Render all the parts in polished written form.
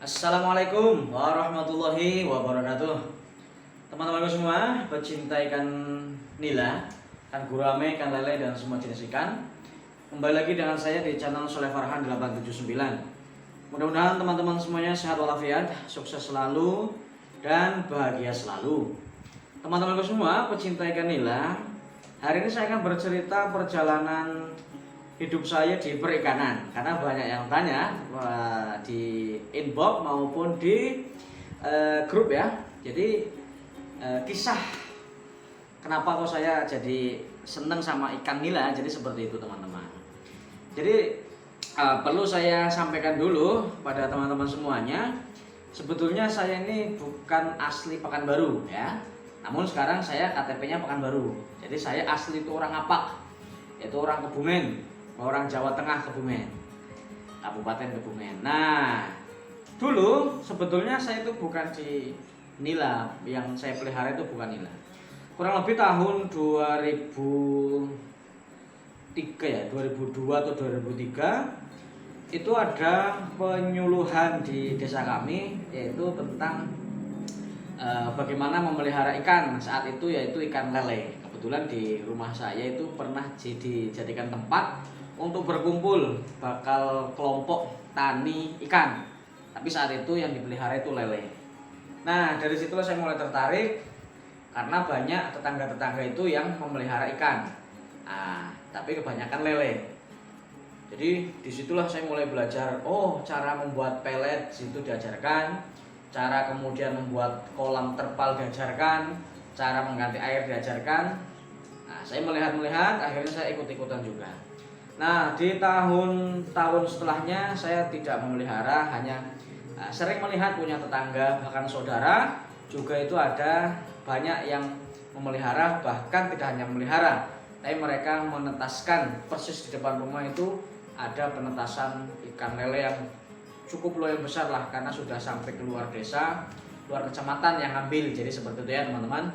Assalamualaikum warahmatullahi wabarakatuh. Teman-temanku semua, pecinta ikan nila, ikan gurame, ikan lele, dan semua jenis ikan. Kembali lagi dengan saya di channel Soleh Farhan 879. Mudah-mudahan teman-teman semuanya sehat walafiat, sukses selalu, dan bahagia selalu. Teman-temanku semua, pecinta ikan nila, hari ini saya akan bercerita perjalanan hidup saya di perikanan, karena banyak yang tanya di inbox maupun di grup ya. Jadi kisah kenapa kok saya jadi seneng sama ikan nila, jadi seperti itu teman-teman. Jadi perlu saya sampaikan dulu pada teman-teman semuanya, sebetulnya saya ini bukan asli Pekanbaru ya, namun sekarang saya KTP-nya Pekanbaru. Jadi saya asli itu orang Apak, yaitu orang Kebumen, orang Jawa Tengah, Kebumen, Kabupaten Kebumen. Nah, dulu sebetulnya saya itu bukan di nila, yang saya pelihara itu bukan nila. Kurang lebih tahun 2003 ya, 2002 atau 2003 itu ada penyuluhan di desa kami, yaitu tentang bagaimana memelihara ikan saat itu, yaitu ikan lele. Kebetulan di rumah saya itu pernah dijadikan tempat untuk berkumpul bakal kelompok tani ikan, tapi saat itu yang dipelihara itu lele. Nah, dari situlah saya mulai tertarik karena banyak tetangga-tetangga itu yang memelihara ikan, tapi kebanyakan lele. Jadi disitulah saya mulai belajar, cara membuat pelet situ diajarkan, cara kemudian membuat kolam terpal diajarkan, cara mengganti air diajarkan. Nah, saya melihat, akhirnya saya ikut-ikutan juga. Nah, di tahun-tahun setelahnya saya tidak memelihara, hanya sering melihat punya tetangga, bahkan saudara juga itu ada banyak yang memelihara, bahkan tidak hanya memelihara, tapi mereka menetaskan persis di depan rumah itu ada penetasan ikan lele yang cukup lumayan besar lah, karena sudah sampai keluar desa, luar kecamatan yang ngambil. Jadi seperti itu ya teman-teman.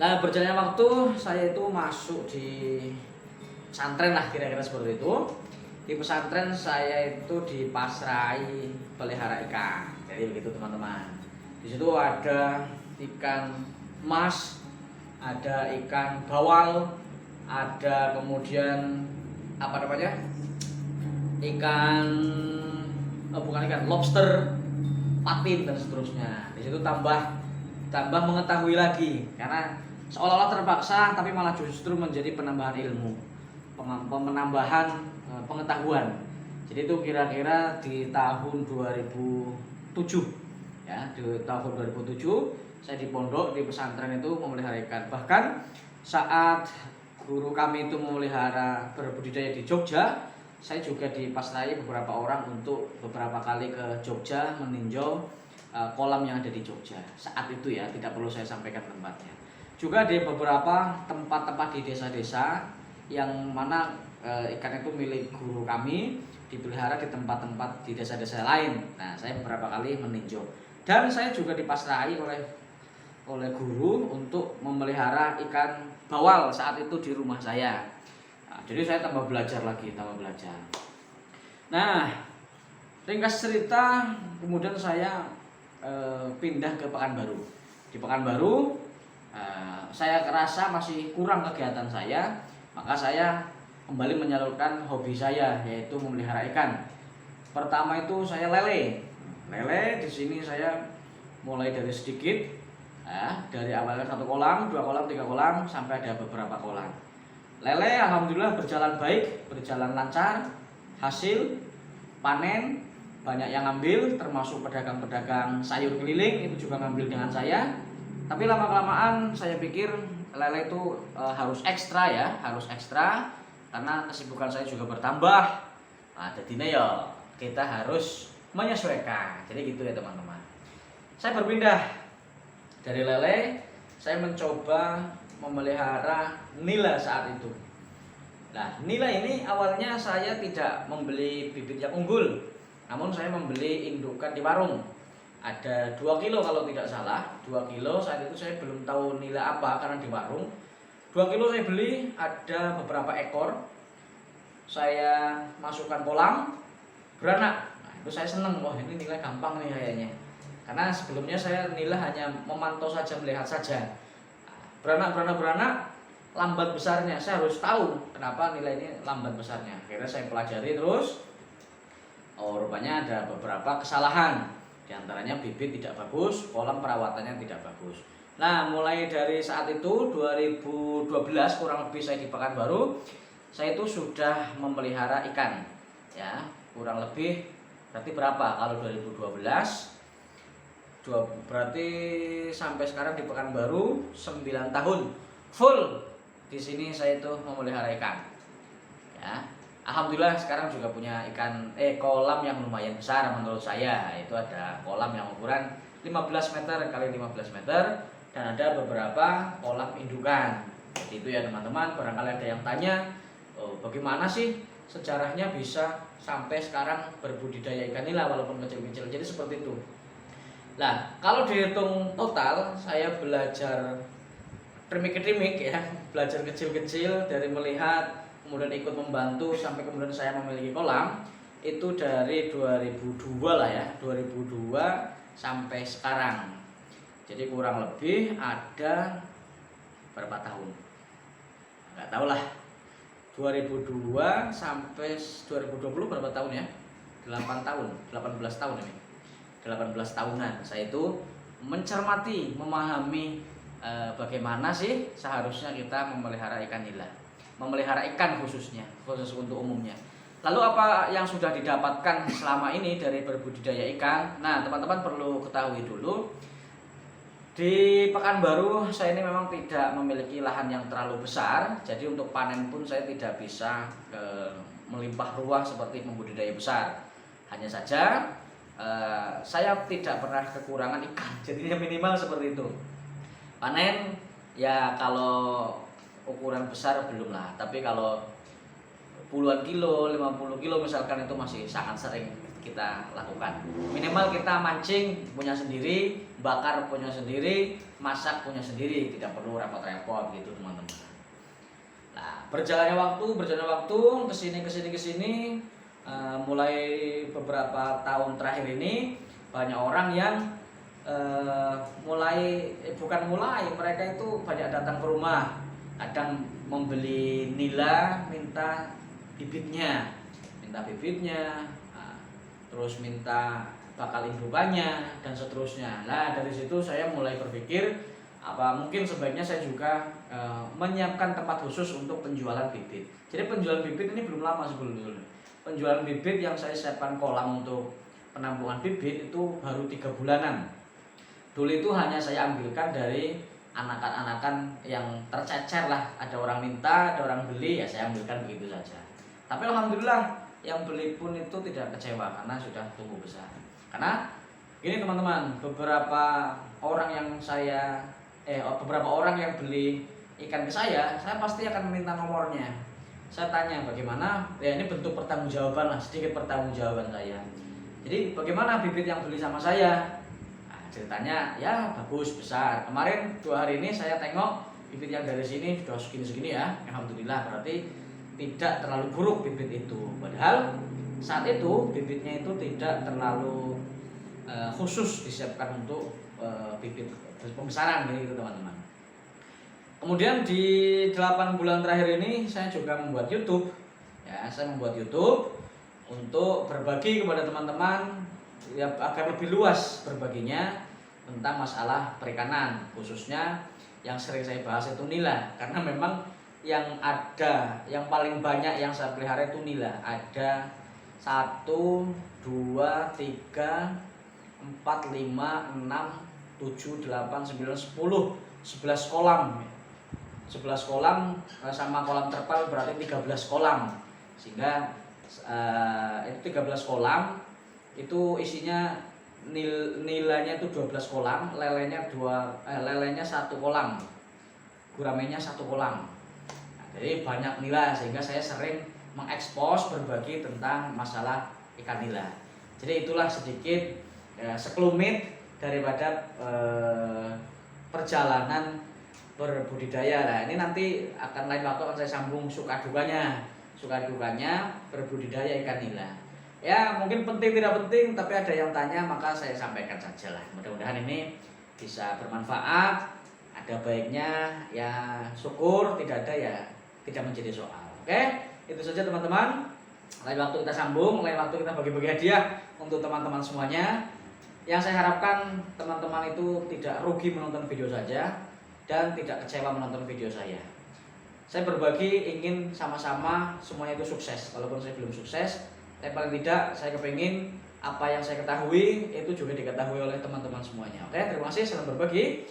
Nah, berjalannya waktu saya itu masuk di pesantren lah, kira-kira seperti itu. Di pesantren saya itu dipasrai pelihara ikan. Jadi begitu teman-teman. Di situ ada ikan emas, ada ikan bawal, ada kemudian apa namanya? Lobster, patin, dan seterusnya. Di situ tambah mengetahui lagi, karena seolah-olah terpaksa tapi malah justru menjadi penambahan ilmu, penambahan pengetahuan. Jadi itu kira-kira di tahun 2007 ya, di tahun 2007 saya di pondok di pesantren itu memelihara ikan. Bahkan saat guru kami itu memelihara berbudidaya di Jogja, saya juga dipasrai beberapa orang untuk beberapa kali ke Jogja meninjau kolam yang ada di Jogja. Saat itu ya, tidak perlu saya sampaikan tempatnya. Juga di beberapa tempat-tempat di desa-desa yang mana ikan itu milik guru kami, dipelihara di tempat-tempat di desa-desa lain. Nah, saya beberapa kali meninjau. Dan saya juga dipasrai oleh guru untuk memelihara ikan bawal saat itu di rumah saya. Nah, jadi saya tambah belajar lagi. Nah, ringkas cerita, kemudian saya pindah ke Pekanbaru. Di Pekanbaru saya merasa masih kurang kegiatan saya, maka saya kembali menyalurkan hobi saya, yaitu memelihara ikan. Pertama itu saya lele. Di sini saya mulai dari sedikit, dari awalnya 1 kolam, 2 kolam, 3 kolam, sampai ada beberapa kolam. Lele alhamdulillah berjalan baik, berjalan lancar, hasil panen banyak yang ngambil, termasuk pedagang-pedagang sayur keliling itu juga ngambil dengan saya. Tapi lama-kelamaan saya pikir lele itu harus ekstra ya, karena kesibukan saya juga bertambah. Nah, jadinya ya kita harus menyesuaikan. Jadi gitu ya teman-teman. Saya berpindah dari lele, saya mencoba memelihara nila saat itu. Nah, nila ini awalnya saya tidak membeli bibit yang unggul, namun saya membeli indukan di warung. Ada 2 kilo kalau tidak salah, 2 kilo. Saat itu saya belum tahu nila apa, karena di warung 2 kilo saya beli, ada beberapa ekor. Saya masukkan kolam, beranak. Nah, Terus saya seneng, wah ini nilai gampang nih kayaknya. Karena sebelumnya saya nilai hanya memantau saja, melihat saja. Beranak lambat besarnya, saya harus tahu kenapa nilai ini lambat besarnya. Akhirnya saya pelajari terus. Oh, rupanya ada beberapa kesalahan. Di antaranya bibit tidak bagus, kolam perawatannya tidak bagus. Nah, mulai dari saat itu 2012 kurang lebih saya di Pekanbaru, saya itu sudah memelihara ikan. Ya, kurang lebih berarti berapa kalau 2012? Berarti sampai sekarang di Pekanbaru 9 tahun full di sini saya itu memelihara ikan. Ya. Alhamdulillah sekarang juga punya kolam yang lumayan besar menurut saya. Itu ada kolam yang ukuran 15 meter kali 15 meter dan ada beberapa kolam indukan. Jadi itu ya teman-teman, barangkali ada yang tanya, bagaimana sih sejarahnya bisa sampai sekarang berbudidaya ikan nila walaupun kecil-kecil. Jadi seperti itu. Nah, kalau dihitung total, saya belajar trimik-trimik ya, belajar kecil-kecil dari melihat, kemudian ikut membantu sampai kemudian saya memiliki kolam, itu dari 2002 lah ya, 2002 sampai sekarang. Jadi kurang lebih ada berapa tahun? Nggak tahu lah. 2002 sampai 2020 berapa tahun ya? 8 tahun, 18 tahun ini. 18 tahunan saya itu mencermati, memahami bagaimana sih seharusnya kita memelihara ikan nila, memelihara ikan khusus untuk umumnya. Lalu apa yang sudah didapatkan selama ini dari berbudidaya ikan? Nah, teman-teman perlu ketahui dulu, di Pekanbaru saya ini memang tidak memiliki lahan yang terlalu besar, jadi untuk panen pun saya tidak bisa melimpah ruah seperti membudidaya besar. Hanya saja saya tidak pernah kekurangan ikan, jadinya minimal seperti itu. Panen ya kalau ukuran besar belum lah, tapi kalau puluhan kilo, 50 kilo misalkan itu masih sangat sering kita lakukan. Minimal kita mancing punya sendiri, bakar punya sendiri, masak punya sendiri, tidak perlu repot-repot gitu teman-teman. Nah, berjalannya waktu kesini, mulai beberapa tahun terakhir ini banyak orang yang mereka itu banyak datang ke rumah, kadang membeli nila, minta bibitnya, terus minta bakal indukannya dan seterusnya. Nah, dari situ saya mulai berpikir mungkin sebaiknya saya juga menyiapkan tempat khusus untuk penjualan bibit. Jadi penjualan bibit ini belum lama sebelumnya. Penjualan bibit yang saya siapkan kolam untuk penampungan bibit itu baru 3 bulanan. Dulu itu hanya saya ambilkan dari anakan-anakan yang tercecer lah. Ada orang minta, ada orang beli, ya saya ambilkan begitu saja. Tapi alhamdulillah yang beli pun itu tidak kecewa karena sudah tumbuh besar. Karena gini teman-teman, beberapa orang yang beli ikan ke saya pasti akan meminta nomornya. Saya tanya bagaimana, ya ini bentuk pertanggungjawaban lah, sedikit pertanggungjawaban saya. Jadi bagaimana bibit yang beli sama saya? Nah, ceritanya ya bagus, besar. Kemarin 2 hari ini saya tengok bibit yang dari sini sudah segini-segini ya. Alhamdulillah, berarti tidak terlalu buruk bibit itu. Padahal saat itu bibitnya itu tidak terlalu khusus disiapkan untuk bibit pembesaran gitu teman-teman. Kemudian di 8 bulan terakhir ini saya juga membuat YouTube. Ya, saya membuat YouTube untuk berbagi kepada teman-teman ya, agar lebih luas berbaginya tentang masalah perikanan, khususnya yang sering saya bahas itu nila. Karena memang yang paling banyak yang saya pelihara itu nila. Ada 1, 2, 3, 4, 5, 6, 7, 8, 9, 10, 11 kolam. 11 kolam sama kolam terpal berarti 13 kolam. Sehingga itu 13 kolam itu isinya nilainya itu 12 kolam, lelenya 1 kolam. Guramenya 1 kolam. Nah, jadi banyak nila sehingga saya sering mengekspos berbagi tentang masalah ikan nila. Jadi itulah sedikit sekelumit daripada perjalanan berbudidaya. Nah, ini nanti lain waktu akan saya sambung suka dukanya berbudidaya ikan nila. Ya mungkin penting tidak penting, tapi ada yang tanya maka saya sampaikan saja lah. Mudah-mudahan ini bisa bermanfaat. Ada baiknya ya syukur, tidak ada ya tidak menjadi soal. Oke, itu saja teman-teman. Lain waktu kita sambung, lain waktu kita bagi-bagi hadiah untuk teman-teman semuanya. Yang saya harapkan teman-teman itu tidak rugi menonton video saja dan tidak kecewa menonton video saya. Saya berbagi ingin sama-sama semuanya itu sukses. Walaupun saya belum sukses, tapi paling tidak saya kepingin apa yang saya ketahui itu juga diketahui oleh teman-teman semuanya. Oke, terima kasih. Salam berbagi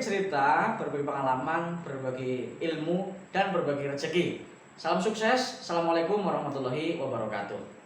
cerita, berbagi pengalaman, berbagi ilmu, dan berbagi rezeki. Salam sukses. Assalamualaikum warahmatullahi wabarakatuh.